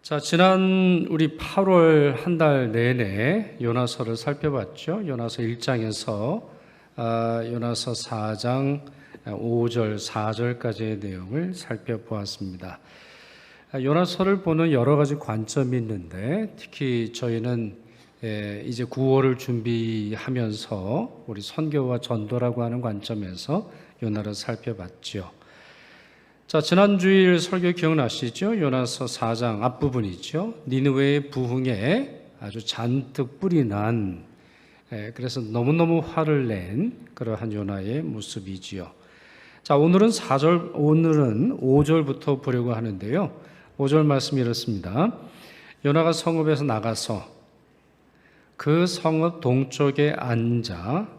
자, 지난 우리 8월 한 달 내내 요나서를 살펴봤죠. 요나서 1장에서 요나서 4장 5절, 4절까지의 내용을 살펴보았습니다. 요나서를 보는 여러 가지 관점이 있는데 특히 저희는 이제 9월을 준비하면서 우리 선교와 전도라고 하는 관점에서 요나를 살펴봤죠. 자, 지난 주일 설교 기억나시죠? 요나서 4장 앞부분이죠. 니느웨의 부흥에 아주 잔뜩 뿔이 난, 그래서 너무너무 화를 낸 그러한 요나의 모습이지요. 자, 오늘은 5절부터 보려고 하는데요. 5절 말씀이 이렇습니다. 요나가 성읍에서 나가서 그 성읍 동쪽에 앉아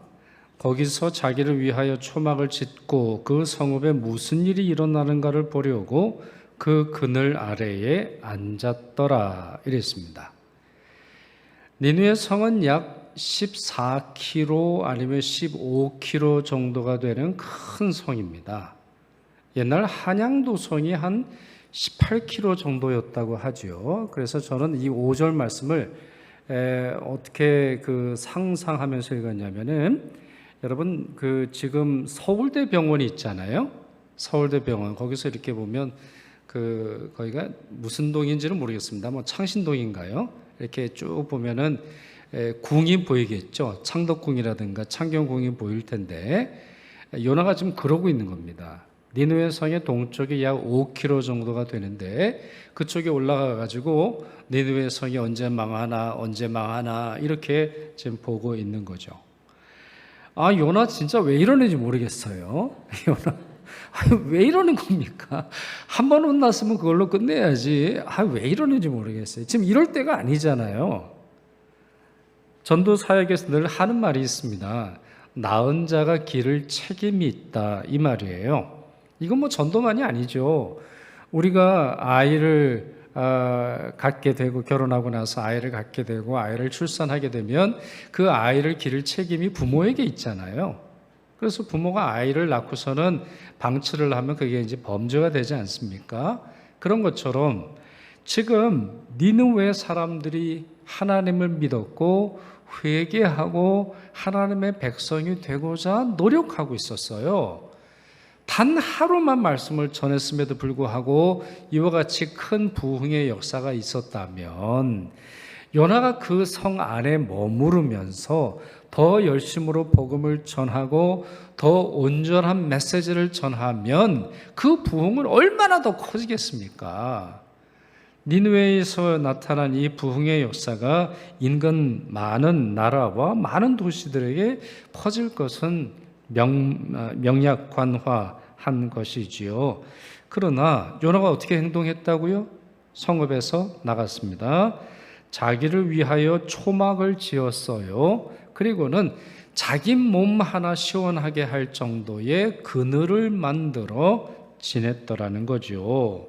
거기서 자기를 위하여 초막을 짓고 그 성읍에 무슨 일이 일어나는가를 보려고 그 그늘 아래에 앉았더라 이랬습니다. 니느웨 성은 약 14km 아니면 15km 정도가 되는 큰 성입니다. 옛날 한양도성이 한 18km 정도였다고 하죠. 그래서 저는 이 5절 말씀을 어떻게 상상하면서 읽었냐면은 여러분 지금 서울대 병원이 있잖아요. 서울대 병원 거기서 이렇게 보면 거기가 무슨 동인지는 모르겠습니다. 뭐 창신동인가요? 이렇게 쭉 보면은 궁이 보이겠죠. 창덕궁이라든가 창경궁이 보일 텐데 요나가 지금 그러고 있는 겁니다. 니느웨 성의 동쪽이 약 5km 정도가 되는데 그쪽에 올라가 가지고 니느웨 성이 언제 망하나 이렇게 지금 보고 있는 거죠. 요나 진짜 왜 이러는지 모르겠어요. 요나, 왜 이러는 겁니까? 한 번 혼났으면 그걸로 끝내야지. 왜 이러는지 모르겠어요. 지금 이럴 때가 아니잖아요. 전도 사역에서 늘 하는 말이 있습니다. 낳은 자가 기를 책임이 있다. 이 말이에요. 이건 뭐 전도만이 아니죠. 우리가 아이를 갖게 되고 결혼하고 나서 아이를 갖게 되고 아이를 출산하게 되면 그 아이를 기를 책임이 부모에게 있잖아요. 그래서 부모가 아이를 낳고서는 방치를 하면 그게 이제 범죄가 되지 않습니까? 그런 것처럼 지금 니느웨 사람들이 하나님을 믿었고 회개하고 하나님의 백성이 되고자 노력하고 있었어요. 단 하루만 말씀을 전했음에도 불구하고 이와 같이 큰 부흥의 역사가 있었다면 요나가 그 성 안에 머무르면서 더 열심으로 복음을 전하고 더 온전한 메시지를 전하면 그 부흥은 얼마나 더 커지겠습니까? 니느웨에서 나타난 이 부흥의 역사가 인근 많은 나라와 많은 도시들에게 퍼질 것은 명약관화한 것이지요. 그러나 요나가 어떻게 행동했다고요? 성읍에서 나갔습니다. 자기를 위하여 초막을 지었어요. 그리고는 자기 몸 하나 시원하게 할 정도의 그늘을 만들어 지냈더라는 거죠.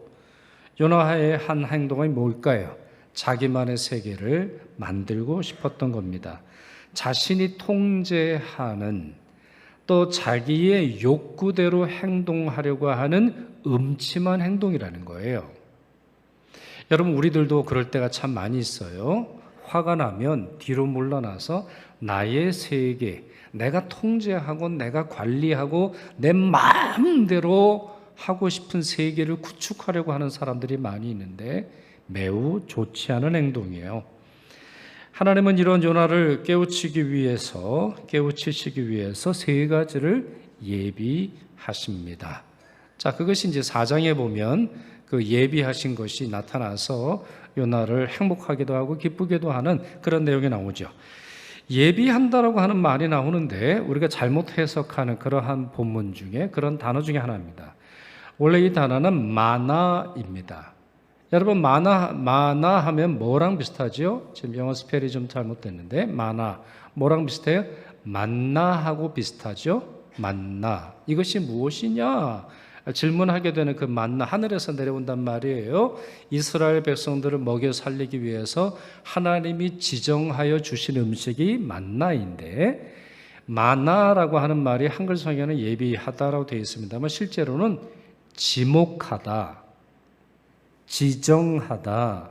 요나의 한 행동이 뭘까요? 자기만의 세계를 만들고 싶었던 겁니다. 자신이 통제하는 또 자기의 욕구대로 행동하려고 하는 음침한 행동이라는 거예요. 여러분, 우리들도 그럴 때가 참 많이 있어요. 화가 나면 뒤로 물러나서 나의 세계, 내가 통제하고 내가 관리하고 내 마음대로 하고 싶은 세계를 구축하려고 하는 사람들이 많이 있는데 매우 좋지 않은 행동이에요. 하나님은 이런 요나를 깨우치시기 위해서 세 가지를 예비하십니다. 자, 그것이 이제 4장에 보면 그 예비하신 것이 나타나서 요나를 행복하기도 하고 기쁘기도 하는 그런 내용이 나오죠. 예비한다라고 하는 말이 나오는데 우리가 잘못 해석하는 그러한 본문 중에 그런 단어 중에 하나입니다. 원래 이 단어는 마나입니다. 여러분, 마나 하면 뭐랑 비슷하죠? 지금 영어 스펠이 좀 잘못됐는데 마나 뭐랑 비슷해요? 만나하고 비슷하죠? 만나. 이것이 무엇이냐? 질문하게 되는 그 만나, 하늘에서 내려온단 말이에요. 이스라엘 백성들을 먹여 살리기 위해서 하나님이 지정하여 주신 음식이 만나인데 마나라고 하는 말이 한글 성경에는 예비하다라고 되어 있습니다만 실제로는 지목하다, 지정하다,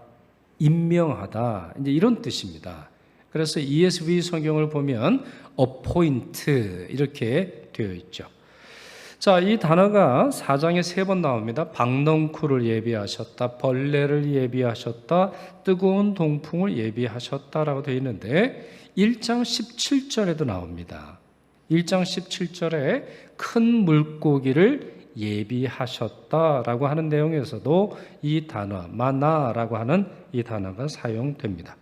임명하다, 이제 이런 뜻입니다. 그래서 ESV 성경을 보면 appoint 이렇게 되어 있죠. 자, 이 단어가 4장에 3번 나옵니다. 박넝쿨을 예비하셨다, 벌레를 예비하셨다, 뜨거운 동풍을 예비하셨다라고 되어 있는데 1장 17절에도 나옵니다. 1장 17절에 큰 물고기를 예비하셨다라고 하는 내용에서도 이 단어 마나라고 하는 이 단어가 사용됩니다.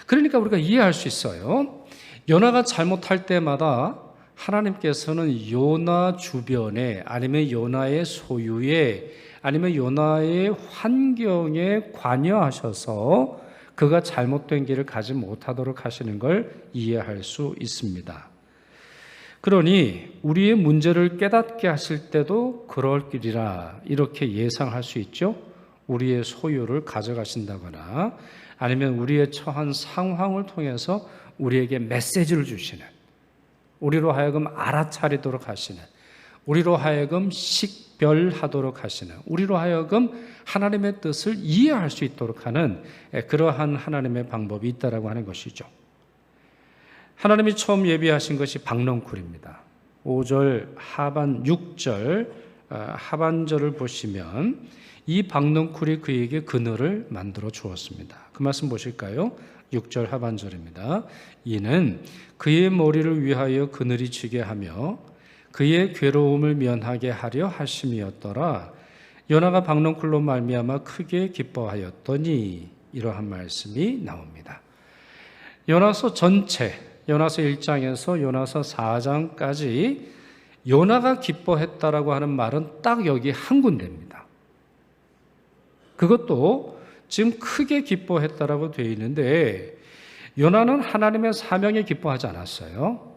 그러니까 우리가 이해할 수 있어요. 요나가 잘못할 때마다 하나님께서는 요나 주변에, 아니면 요나의 소유에, 아니면 요나의 환경에 관여하셔서 그가 잘못된 길을 가지 못하도록 하시는 걸 이해할 수 있습니다. 그러니 우리의 문제를 깨닫게 하실 때도 그럴 길이라 이렇게 예상할 수 있죠. 우리의 소유를 가져가신다거나 아니면 우리의 처한 상황을 통해서 우리에게 메시지를 주시는, 우리로 하여금 알아차리도록 하시는, 우리로 하여금 식별하도록 하시는, 우리로 하여금 하나님의 뜻을 이해할 수 있도록 하는 그러한 하나님의 방법이 있다라고 하는 것이죠. 하나님이 처음 예비하신 것이 박넝쿨입니다. 5절 하반 6절 하반절을 보시면 이 박넝쿨이 그에게 그늘을 만들어 주었습니다. 그 말씀 보실까요? 6절 하반절입니다. 이는 그의 머리를 위하여 그늘이 지게 하며 그의 괴로움을 면하게 하려 하심이었더라. 요나가 박넝쿨로 말미암아 크게 기뻐하였더니, 이러한 말씀이 나옵니다. 요나서 전체, 요나서 1장에서 요나서 4장까지 요나가 기뻐했다라고 하는 말은 딱 여기 한 군데입니다. 그것도 지금 크게 기뻐했다라고 되어 있는데 요나는 하나님의 사명에 기뻐하지 않았어요.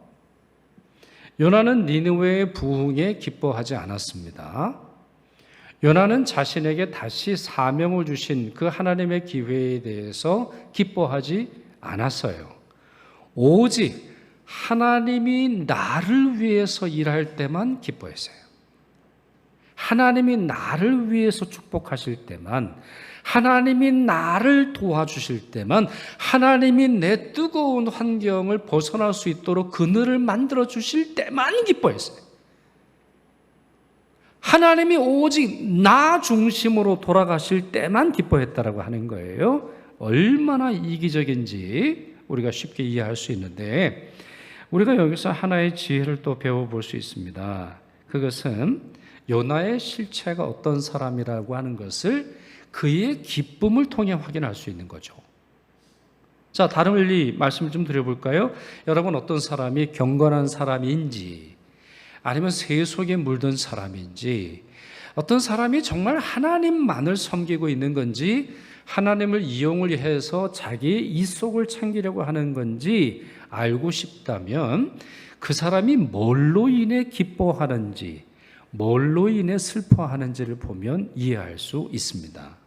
요나는 니느웨의 부흥에 기뻐하지 않았습니다. 요나는 자신에게 다시 사명을 주신 그 하나님의 기회에 대해서 기뻐하지 않았어요. 오직 하나님이 나를 위해서 일할 때만 기뻐했어요. 하나님이 나를 위해서 축복하실 때만, 하나님이 나를 도와주실 때만, 하나님이 내 뜨거운 환경을 벗어날 수 있도록 그늘을 만들어 주실 때만 기뻐했어요. 하나님이 오직 나 중심으로 돌아가실 때만 기뻐했다라고 하는 거예요. 얼마나 이기적인지 우리가 쉽게 이해할 수 있는데, 우리가 여기서 하나의 지혜를 또 배워볼 수 있습니다. 그것은 요나의 실체가 어떤 사람이라고 하는 것을 그의 기쁨을 통해 확인할 수 있는 거죠. 자, 다른 원리 말씀을 좀 드려볼까요? 여러분, 어떤 사람이 경건한 사람인지, 아니면 세속에 물든 사람인지, 어떤 사람이 정말 하나님만을 섬기고 있는 건지, 하나님을 이용을 해서 자기의 이속을 챙기려고 하는 건지 알고 싶다면 그 사람이 뭘로 인해 기뻐하는지, 뭘로 인해 슬퍼하는지를 보면 이해할 수 있습니다.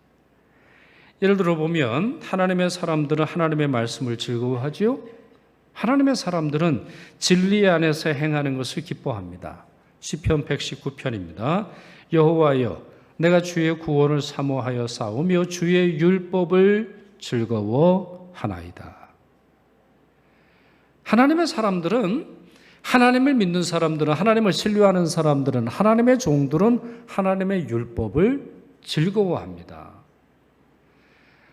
예를 들어 보면 하나님의 사람들은 하나님의 말씀을 즐거워하지요. 하나님의 사람들은 진리 안에서 행하는 것을 기뻐합니다. 시편 119편입니다. 여호와여, 내가 주의 구원을 사모하여 싸우며 주의 율법을 즐거워하나이다. 하나님의 사람들은, 하나님을 믿는 사람들은, 하나님을 신뢰하는 사람들은, 하나님의 종들은 하나님의 율법을 즐거워합니다.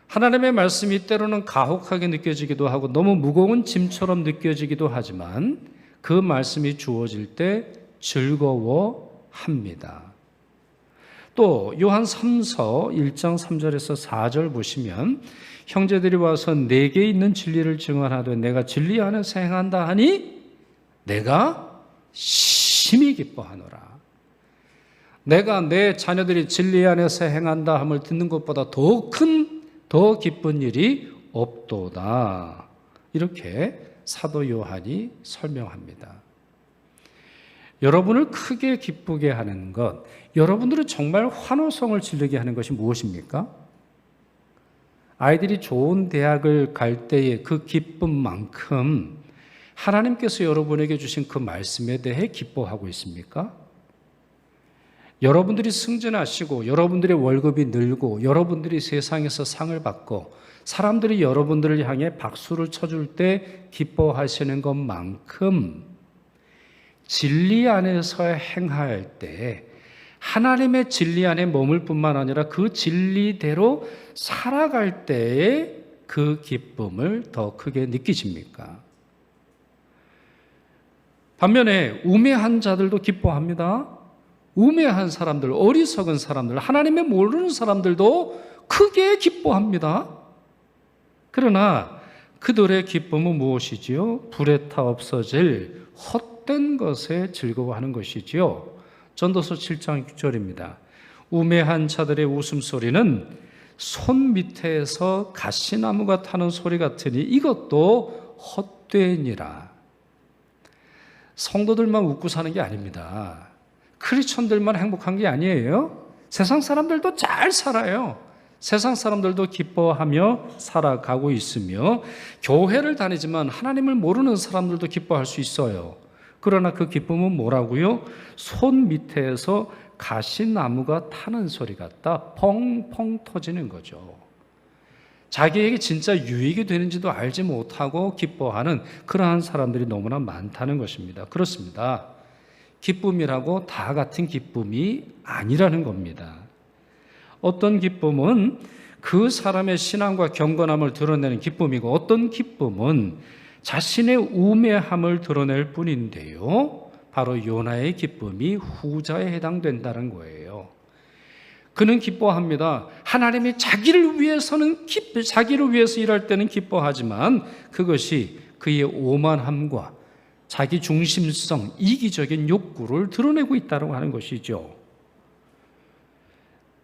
하나님의 말씀이 때로는 가혹하게 느껴지기도 하고 너무 무거운 짐처럼 느껴지기도 하지만 그 말씀이 주어질 때 즐거워합니다. 또 요한 3서 1장 3절에서 4절 보시면 형제들이 와서 내게 있는 진리를 증언하되 내가 진리 안에서 행한다 하니 내가 심히 기뻐하노라. 내가 내 자녀들이 진리 안에서 행한다 함을 듣는 것보다 더 기쁜 일이 없도다. 이렇게 사도 요한이 설명합니다. 여러분을 크게 기쁘게 하는 것, 여러분들은 정말 환호성을 지르게 하는 것이 무엇입니까? 아이들이 좋은 대학을 갈 때의 그 기쁨만큼 하나님께서 여러분에게 주신 그 말씀에 대해 기뻐하고 있습니까? 여러분들이 승진하시고 여러분들의 월급이 늘고 여러분들이 세상에서 상을 받고 사람들이 여러분들을 향해 박수를 쳐줄 때 기뻐하시는 것만큼 진리 안에서 행할 때 하나님의 진리 안에 머물 뿐만 아니라 그 진리대로 살아갈 때에 그 기쁨을 더 크게 느끼십니까? 반면에 우매한 자들도 기뻐합니다. 우매한 사람들, 어리석은 사람들, 하나님의 모르는 사람들도 크게 기뻐합니다. 그러나 그들의 기쁨은 무엇이지요? 불에 타 없어질 헛된 것에 즐거워하는 것이지요. 전도서 7장 6절입니다. 우매한 자들의 웃음소리는 손 밑에서 가시나무가 타는 소리 같으니 이것도 헛되니라. 성도들만 웃고 사는 게 아닙니다. 크리스천들만 행복한 게 아니에요. 세상 사람들도 잘 살아요. 세상 사람들도 기뻐하며 살아가고 있으며 교회를 다니지만 하나님을 모르는 사람들도 기뻐할 수 있어요. 그러나 그 기쁨은 뭐라고요? 손 밑에서 가시나무가 타는 소리 같다. 펑펑 터지는 거죠. 자기에게 진짜 유익이 되는지도 알지 못하고 기뻐하는 그러한 사람들이 너무나 많다는 것입니다. 그렇습니다. 기쁨이라고 다 같은 기쁨이 아니라는 겁니다. 어떤 기쁨은 그 사람의 신앙과 경건함을 드러내는 기쁨이고 어떤 기쁨은 자신의 우매함을 드러낼 뿐인데요. 바로 요나의 기쁨이 후자에 해당된다는 거예요. 그는 기뻐합니다. 하나님이 자기를 위해서 일할 때는 기뻐하지만 그것이 그의 오만함과 자기 중심성, 이기적인 욕구를 드러내고 있다고 하는 것이죠.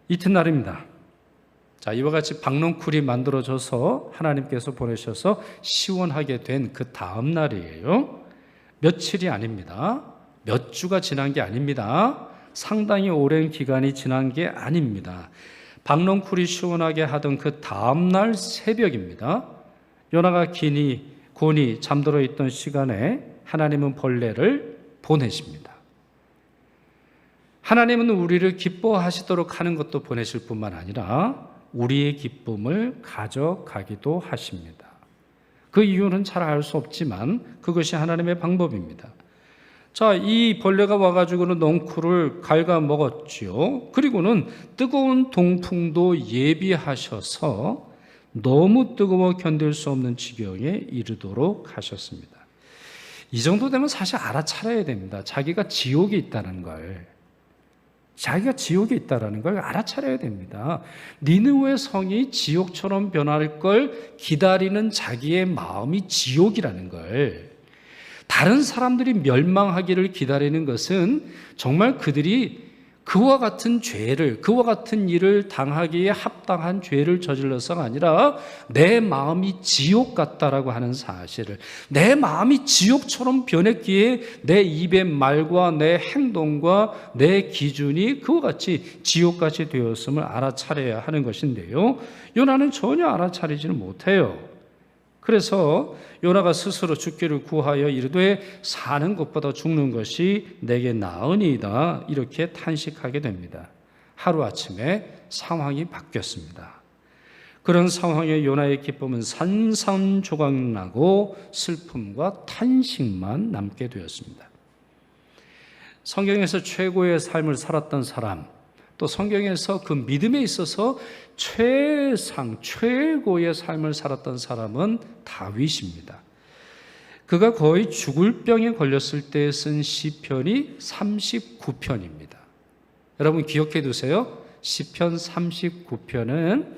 이튿날입니다. 자, 이와 같이 박농쿨이 만들어져서 하나님께서 보내셔서 시원하게 된 그 다음 날이에요. 며칠이 아닙니다. 몇 주가 지난 게 아닙니다. 상당히 오랜 기간이 지난 게 아닙니다. 박농쿨이 시원하게 하던 그 다음 날 새벽입니다. 요나가 곤히 잠들어 있던 시간에 하나님은 벌레를 보내십니다. 하나님은 우리를 기뻐하시도록 하는 것도 보내실 뿐만 아니라 우리의 기쁨을 가져가기도 하십니다. 그 이유는 잘 알 수 없지만 그것이 하나님의 방법입니다. 자, 이 벌레가 와가지고는 넝쿨을 갉아먹었지요. 그리고는 뜨거운 동풍도 예비하셔서 너무 뜨거워 견딜 수 없는 지경에 이르도록 하셨습니다. 이 정도 되면 사실 알아차려야 됩니다. 자기가 지옥에 있다는 걸. 자기가 지옥에 있다는 걸 알아차려야 됩니다. 니느웨 성이 지옥처럼 변할 걸 기다리는 자기의 마음이 지옥이라는 걸. 다른 사람들이 멸망하기를 기다리는 것은 정말 그들이 그와 같은 일을 당하기에 합당한 죄를 저질러서가 아니라 내 마음이 지옥 같다라고 하는 사실을, 내 마음이 지옥처럼 변했기에 내 입의 말과 내 행동과 내 기준이 그와 같이 지옥같이 되었음을 알아차려야 하는 것인데요. 요나는 전혀 알아차리지는 못해요. 그래서 요나가 스스로 죽기를 구하여 이르되 사는 것보다 죽는 것이 내게 나으니이다, 이렇게 탄식하게 됩니다. 하루아침에 상황이 바뀌었습니다. 그런 상황에 요나의 기쁨은 산산조각나고 슬픔과 탄식만 남게 되었습니다. 성경에서 최고의 삶을 살았던 사람, 또 성경에서 그 믿음에 있어서 최고의 삶을 살았던 사람은 다윗입니다. 그가 거의 죽을 병에 걸렸을 때 쓴 시편이 39편입니다. 여러분 기억해 두세요. 시편 39편은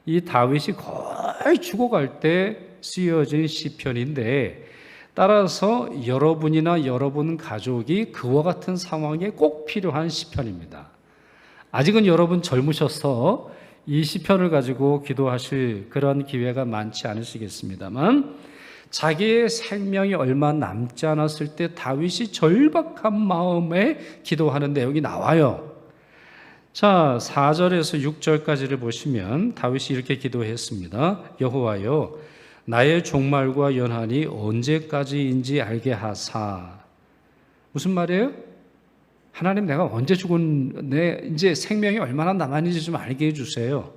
이 다윗이 거의 죽어갈 때 쓰여진 시편인데, 따라서 여러분이나 여러분 가족이 그와 같은 상황에 꼭 필요한 시편입니다. 아직은 여러분 젊으셔서 이 시편을 가지고 기도하실 그런 기회가 많지 않으시겠습니다만, 자기의 생명이 얼마 남지 않았을 때 다윗이 절박한 마음에 기도하는 내용이 나와요. 자, 4절에서 6절까지를 보시면 다윗이 이렇게 기도했습니다. 여호와여, 나의 종말과 연한이 언제까지인지 알게 하사. 무슨 말이에요? 하나님 내가 언제 죽은 내 이제 생명이 얼마나 남았는지 좀 알게 해주세요.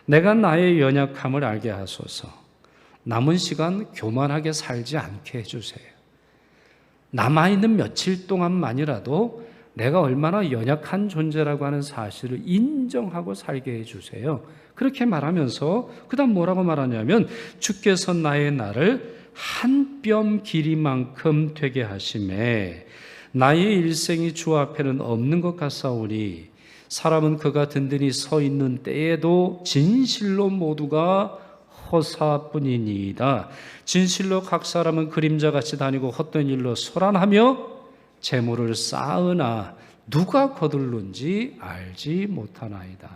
내가 나의 연약함을 알게 하소서. 남은 시간 교만하게 살지 않게 해주세요. 남아있는 며칠 동안만이라도 내가 얼마나 연약한 존재라고 하는 사실을 인정하고 살게 해주세요. 그렇게 말하면서 그 다음 뭐라고 말하냐면 주께서 나의 날을 한 뼘 길이만큼 되게 하심에 나의 일생이 주 앞에는 없는 것 같사오니 사람은 그가 든든히 서 있는 때에도 진실로 모두가 허사뿐이니이다. 진실로 각 사람은 그림자같이 다니고 헛된 일로 소란하며 재물을 쌓으나 누가 거둘는지 알지 못하나이다.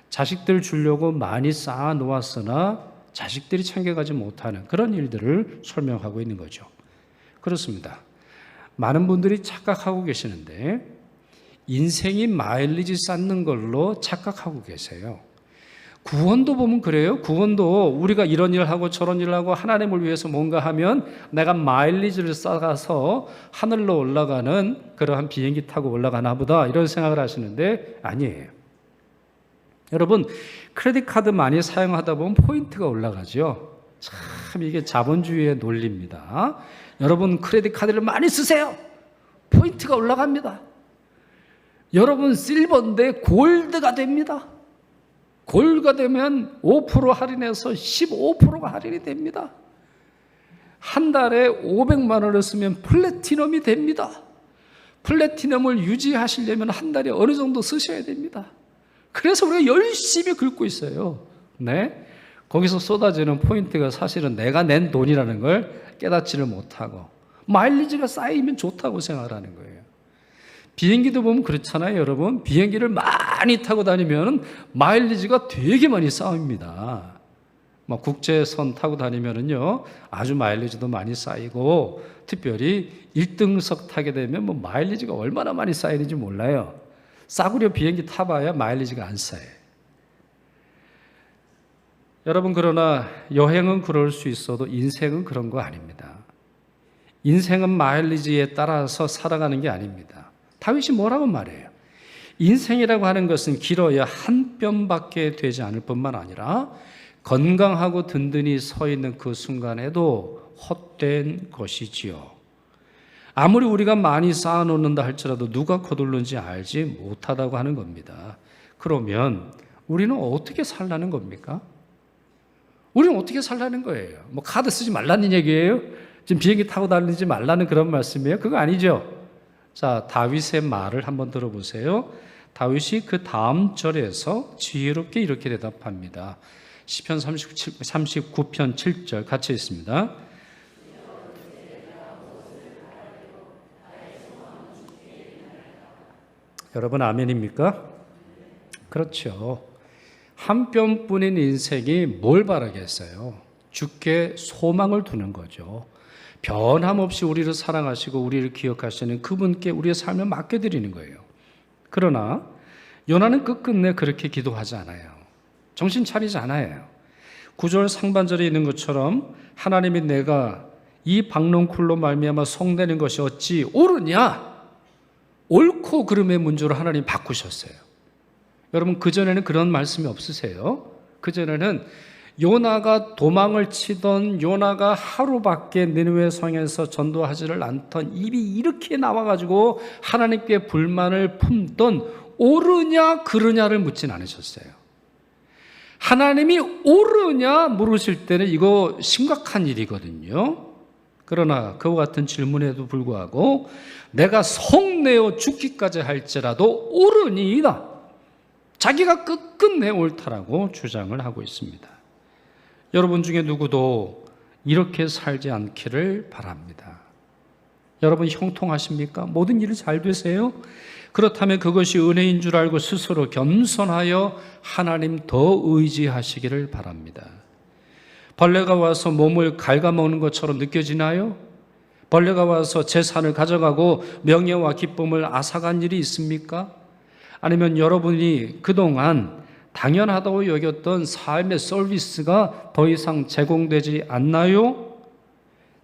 자식들 주려고 많이 쌓아 놓았으나 자식들이 챙겨가지 못하는 그런 일들을 설명하고 있는 거죠. 그렇습니다. 많은 분들이 착각하고 계시는데 인생이 마일리지 쌓는 걸로 착각하고 계세요. 구원도 보면 그래요. 구원도 우리가 이런 일을 하고 저런 일을 하고 하나님을 위해서 뭔가 하면 내가 마일리지를 쌓아서 하늘로 올라가는 그러한 비행기 타고 올라가나 보다 이런 생각을 하시는데 아니에요. 여러분 크레딧 카드 많이 사용하다 보면 포인트가 올라가죠. 참 이게 자본주의의 논리입니다. 여러분 크레딧 카드를 많이 쓰세요. 포인트가 올라갑니다. 여러분 실버인데 골드가 됩니다. 골드가 되면 5% 할인해서 15%가 할인이 됩니다. 한 달에 500만 원을 쓰면 플래티넘이 됩니다. 플래티넘을 유지하시려면 한 달에 어느 정도 쓰셔야 됩니다. 그래서 우리가 열심히 긁고 있어요. 네? 거기서 쏟아지는 포인트가 사실은 내가 낸 돈이라는 걸 깨닫지를 못하고 마일리지가 쌓이면 좋다고 생각하는 거예요. 비행기도 보면 그렇잖아요, 여러분. 비행기를 많이 타고 다니면 마일리지가 되게 많이 쌓입니다. 국제선 타고 다니면은요, 아주 마일리지도 많이 쌓이고, 특별히 1등석 타게 되면 마일리지가 얼마나 많이 쌓이는지 몰라요. 싸구려 비행기 타봐야 마일리지가 안 쌓여요. 여러분, 그러나 여행은 그럴 수 있어도 인생은 그런 거 아닙니다. 인생은 마일리지에 따라서 살아가는 게 아닙니다. 다윗이 뭐라고 말해요? 인생이라고 하는 것은 길어야 한 뼘밖에 되지 않을 뿐만 아니라 건강하고 든든히 서 있는 그 순간에도 헛된 것이지요. 아무리 우리가 많이 쌓아놓는다 할지라도 누가 거둘는지 알지 못하다고 하는 겁니다. 그러면 우리는 어떻게 살라는 겁니까? 우리는 어떻게 살라는 거예요? 카드 쓰지 말라는 얘기예요? 지금 비행기 타고 다니지 말라는 그런 말씀이에요? 그거 아니죠. 자, 다윗의 말을 한번 들어보세요. 다윗이 그 다음 절에서 지혜롭게 이렇게 대답합니다. 시편 39편 7절 같이 있습니다. 여러분 아멘입니까? 그렇죠. 한 뼘뿐인 인생이 뭘 바라겠어요? 주께 소망을 두는 거죠. 변함없이 우리를 사랑하시고 우리를 기억하시는 그분께 우리의 삶을 맡겨드리는 거예요. 그러나 요나는 끝끝내 그렇게 기도하지 않아요. 정신 차리지 않아요. 9절 상반절에 있는 것처럼 하나님이 내가 이 박농쿨로 말미암아 성내는 것이 어찌 옳으냐? 옳고 그름의 문조로 하나님 바꾸셨어요. 여러분 그전에는 그런 말씀이 없으세요? 그전에는 요나가 도망을 치던 요나가 하루밖에 니느웨 성에서 전도하지를 않던 입이 이렇게 나와가지고 하나님께 불만을 품던 옳으냐 그르냐를 묻진 않으셨어요. 하나님이 옳으냐 물으실 때는 이거 심각한 일이거든요. 그러나 그와 같은 질문에도 불구하고 내가 성내어 죽기까지 할지라도 옳으니이다. 자기가 끝끝내 옳다라고 주장을 하고 있습니다. 여러분 중에 누구도 이렇게 살지 않기를 바랍니다. 여러분 형통하십니까? 모든 일이 잘 되세요? 그렇다면 그것이 은혜인 줄 알고 스스로 겸손하여 하나님 더 의지하시기를 바랍니다. 벌레가 와서 몸을 갉아먹는 것처럼 느껴지나요? 벌레가 와서 재산을 가져가고 명예와 기쁨을 앗아간 일이 있습니까? 아니면 여러분이 그동안 당연하다고 여겼던 삶의 서비스가 더 이상 제공되지 않나요?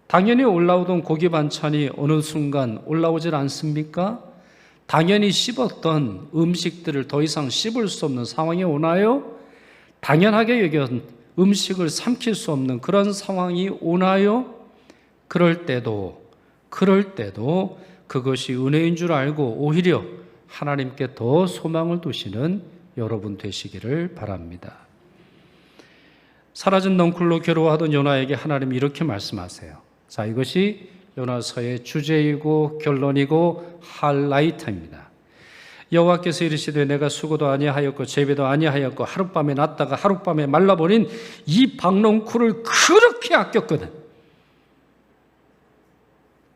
당연히 올라오던 고기 반찬이 어느 순간 올라오질 않습니까? 당연히 씹었던 음식들을 더 이상 씹을 수 없는 상황이 오나요? 당연하게 여긴 음식을 삼킬 수 없는 그런 상황이 오나요? 그럴 때도 그것이 은혜인 줄 알고 오히려 하나님께 더 소망을 두시는 여러분 되시기를 바랍니다. 사라진 넝쿨로 괴로워하던 요나에게 하나님이 이렇게 말씀하세요. 자, 이것이 요나서의 주제이고 결론이고 하이라이트입니다. 여호와께서 이르시되 내가 수고도 아니하였고 재배도 아니하였고 하룻밤에 났다가 하룻밤에 말라버린 이 박넝쿨을 그렇게 아꼈거든.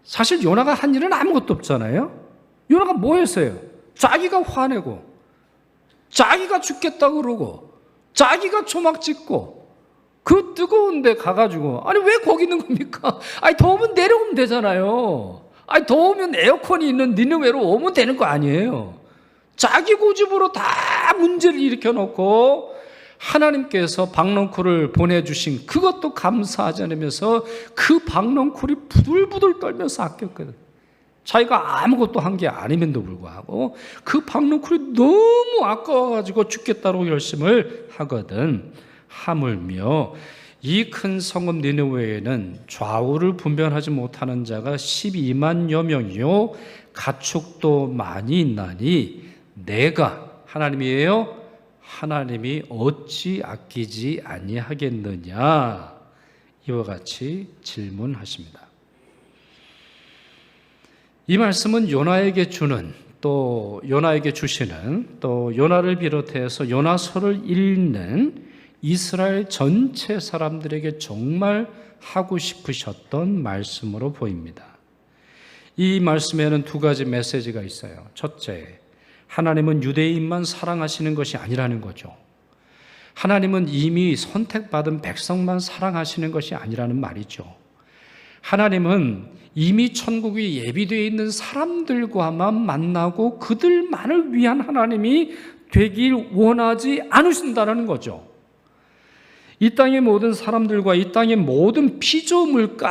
사실 요나가 한 일은 아무것도 없잖아요. 요나가 뭐 했어요? 자기가 화내고 자기가 죽겠다고 그러고 자기가 초막 찍고 그 뜨거운 데 가가지고 아니 왜 거기 있는 겁니까? 아니 더우면 내려오면 되잖아요. 아니 더우면 에어컨이 있는 니느웨로 오면 되는 거 아니에요. 자기 고집으로 다 문제를 일으켜 놓고 하나님께서 박넝쿨을 보내주신 그것도 감사하지 않으면서 그 박넝쿨이 부들부들 떨면서 아꼈거든. 자기가 아무것도 한 게 아님에도 불구하고 그 박넝쿨이 너무 아까워가지고 죽겠다고 결심을 하거든. 하물며 이 큰 성읍 니느웨에는 좌우를 분별하지 못하는 자가 12만여 명이요 가축도 많이 있나니 내가 하나님이에요. 하나님이 어찌 아끼지 아니하겠느냐 이와 같이 질문하십니다. 이 말씀은 요나에게 주는 또 요나에게 주시는 또 요나를 비롯해서 요나서를 읽는 이스라엘 전체 사람들에게 정말 하고 싶으셨던 말씀으로 보입니다. 이 말씀에는 두 가지 메시지가 있어요. 첫째, 하나님은 유대인만 사랑하시는 것이 아니라는 거죠. 하나님은 이미 선택받은 백성만 사랑하시는 것이 아니라는 말이죠. 하나님은 이미 천국이 예비되어 있는 사람들과만 만나고 그들만을 위한 하나님이 되길 원하지 않으신다는 거죠. 이 땅의 모든 사람들과 이 땅의 모든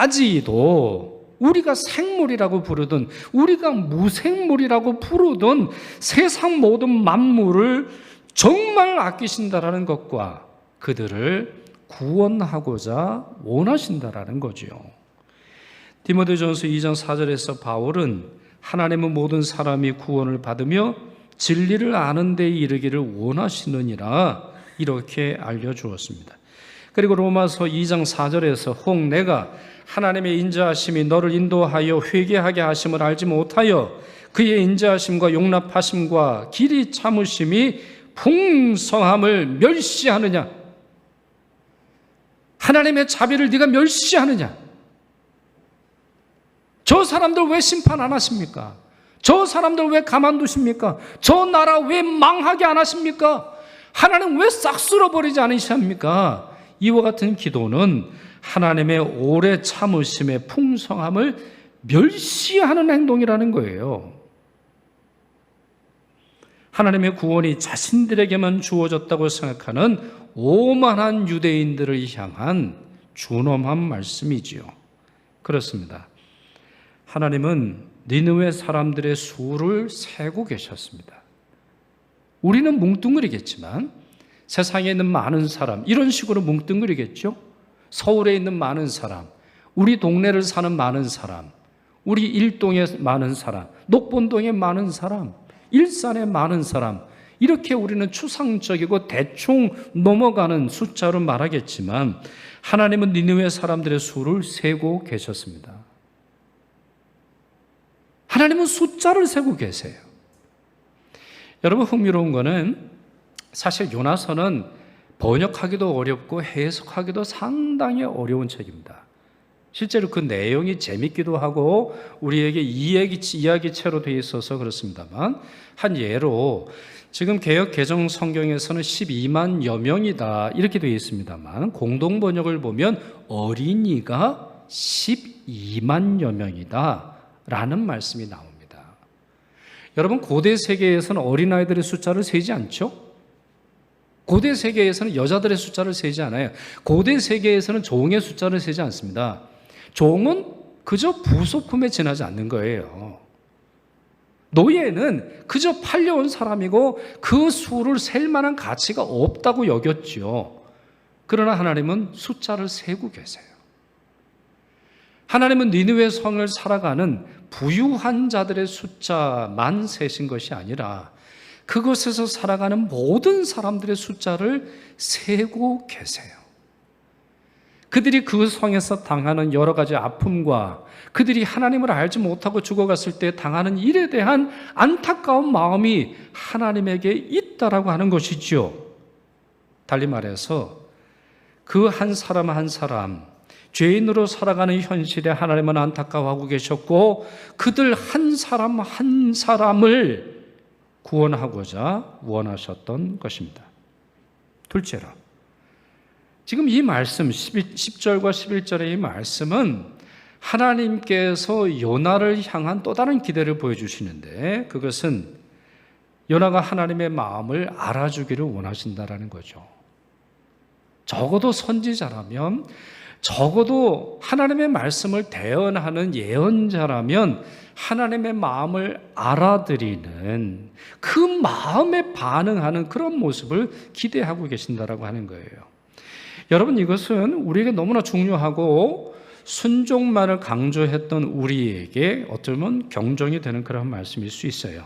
피조물까지도 우리가 생물이라고 부르든 우리가 무생물이라고 부르든 세상 모든 만물을 정말 아끼신다라는 것과 그들을 구원하고자 원하신다라는 거죠. 디모데전서 2장 4절에서 바울은 하나님은 모든 사람이 구원을 받으며 진리를 아는 데에 이르기를 원하시느니라 이렇게 알려주었습니다. 그리고 로마서 2장 4절에서 혹 내가 하나님의 인자하심이 너를 인도하여 회개하게 하심을 알지 못하여 그의 인자하심과 용납하심과 길이 참으심이 풍성함을 멸시하느냐? 하나님의 자비를 네가 멸시하느냐? 저 사람들 왜 심판 안 하십니까? 저 사람들 왜 가만두십니까? 저 나라 왜 망하게 안 하십니까? 하나님 왜 싹 쓸어버리지 않으십니까? 이와 같은 기도는 하나님의 오래 참으심의 풍성함을 멸시하는 행동이라는 거예요. 하나님의 구원이 자신들에게만 주어졌다고 생각하는 오만한 유대인들을 향한 준엄한 말씀이지요. 그렇습니다. 하나님은 니느웨 사람들의 수를 세고 계셨습니다. 우리는 뭉뚱그리겠지만 세상에 있는 많은 사람, 이런 식으로 뭉뚱그리겠죠? 서울에 있는 많은 사람, 우리 동네를 사는 많은 사람, 우리 일동에 많은 사람, 녹본동에 많은 사람, 일산에 많은 사람, 이렇게 우리는 추상적이고 대충 넘어가는 숫자로 말하겠지만 하나님은 니느웨 사람들의 수를 세고 계셨습니다. 하나님은 숫자를 세고 계세요. 여러분, 흥미로운 거는 사실 요나서는 번역하기도 어렵고 해석하기도 상당히 어려운 책입니다. 실제로 그 내용이 재밌기도 하고 우리에게 이야기체로 되어 있어서 그렇습니다만, 한 예로 지금 개역 개정 성경에서는 12만여 명이다 이렇게 되어 있습니다만, 공동 번역을 보면 어린이가 12만여 명이다 라는 말씀이 나옵니다. 여러분, 고대 세계에서는 어린아이들의 숫자를 세지 않죠? 고대 세계에서는 여자들의 숫자를 세지 않아요. 고대 세계에서는 종의 숫자를 세지 않습니다. 종은 그저 부속품에 지나지 않는 거예요. 노예는 그저 팔려온 사람이고 그 수를 셀 만한 가치가 없다고 여겼죠. 그러나 하나님은 숫자를 세고 계세요. 하나님은 니느웨 성을 살아가는 부유한 자들의 숫자만 세신 것이 아니라 그곳에서 살아가는 모든 사람들의 숫자를 세고 계세요. 그들이 그 성에서 당하는 여러 가지 아픔과 그들이 하나님을 알지 못하고 죽어갔을 때 당하는 일에 대한 안타까운 마음이 하나님에게 있다라고 하는 것이지요. 달리 말해서 그 한 사람 한 사람, 죄인으로 살아가는 현실에 하나님은 안타까워하고 계셨고 그들 한 사람 한 사람을 구원하고자 원하셨던 것입니다. 둘째로, 지금 이 말씀 10절과 11절의 이 말씀은 하나님께서 요나를 향한 또 다른 기대를 보여주시는데 그것은 요나가 하나님의 마음을 알아주기를 원하신다라는 거죠. 적어도 선지자라면, 적어도 하나님의 말씀을 대언하는 예언자라면 하나님의 마음을 알아들이는, 그 마음에 반응하는 그런 모습을 기대하고 계신다라고 하는 거예요. 여러분, 이것은 우리에게 너무나 중요하고 순종만을 강조했던 우리에게 어쩌면 경종이 되는 그런 말씀일 수 있어요.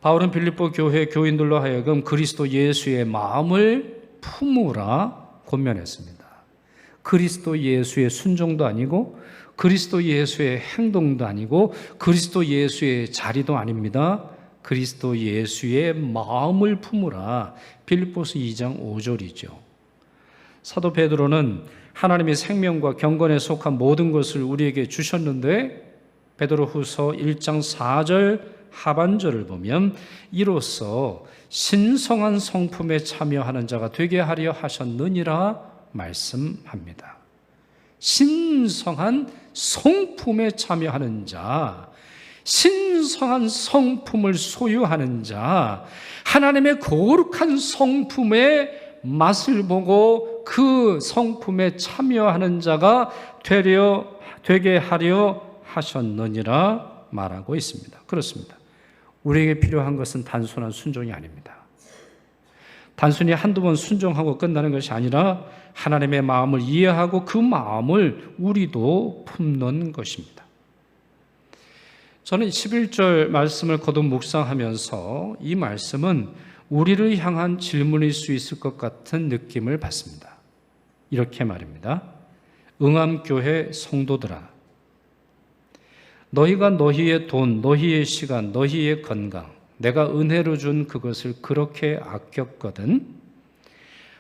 바울은 빌립보 교회 교인들로 하여금 그리스도 예수의 마음을 품으라 권면했습니다. 그리스도 예수의 순종도 아니고 그리스도 예수의 행동도 아니고 그리스도 예수의 자리도 아닙니다. 그리스도 예수의 마음을 품으라. 빌립보서 2장 5절이죠. 사도 베드로는 하나님의 생명과 경건에 속한 모든 것을 우리에게 주셨는데 베드로후서 1장 4절 하반절을 보면 이로써 신성한 성품에 참여하는 자가 되게 하려 하셨느니라 말씀합니다. 신성한 성품에 참여하는 자, 신성한 성품을 소유하는 자, 하나님의 거룩한 성품의 맛을 보고 그 성품에 참여하는 자가 되게 하려 하셨느니라 말하고 있습니다. 그렇습니다. 우리에게 필요한 것은 단순한 순종이 아닙니다. 단순히 한두 번 순종하고 끝나는 것이 아니라 하나님의 마음을 이해하고 그 마음을 우리도 품는 것입니다. 저는 11절 말씀을 거듭 묵상하면서 이 말씀은 우리를 향한 질문일 수 있을 것 같은 느낌을 받습니다. 이렇게 말입니다. 응암교회 성도들아, 너희가 너희의 돈, 너희의 시간, 너희의 건강, 내가 은혜로 준 그것을 그렇게 아꼈거든.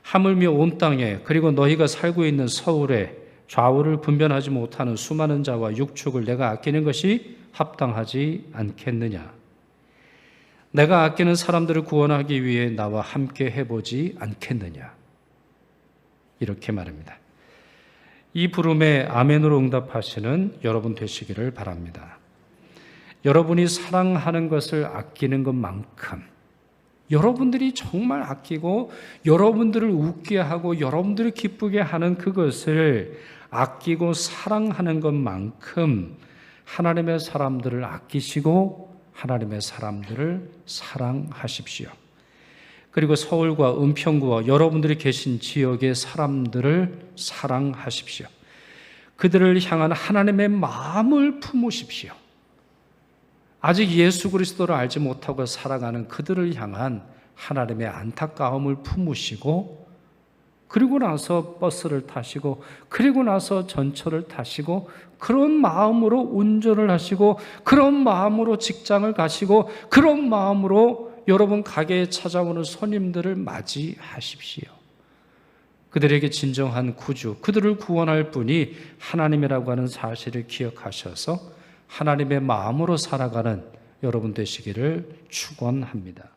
하물며 온 땅에, 그리고 너희가 살고 있는 서울에 좌우를 분별하지 못하는 수많은 자와 육축을 내가 아끼는 것이 합당하지 않겠느냐. 내가 아끼는 사람들을 구원하기 위해 나와 함께 해보지 않겠느냐. 이렇게 말합니다. 이 부름에 아멘으로 응답하시는 여러분 되시기를 바랍니다. 여러분이 사랑하는 것을 아끼는 것만큼 여러분들이 정말 아끼고 여러분들을 웃게 하고 여러분들을 기쁘게 하는 그것을 아끼고 사랑하는 것만큼 하나님의 사람들을 아끼시고 하나님의 사람들을 사랑하십시오. 그리고 서울과 은평구와 여러분들이 계신 지역의 사람들을 사랑하십시오. 그들을 향한 하나님의 마음을 품으십시오. 아직 예수 그리스도를 알지 못하고 살아가는 그들을 향한 하나님의 안타까움을 품으시고, 그리고 나서 버스를 타시고, 그리고 나서 전철을 타시고, 그런 마음으로 운전을 하시고, 그런 마음으로 직장을 가시고, 그런 마음으로 여러분 가게에 찾아오는 손님들을 맞이하십시오. 그들에게 진정한 구주, 그들을 구원할 분이 하나님이라고 하는 사실을 기억하셔서 하나님의 마음으로 살아가는 여러분 되시기를 축원합니다.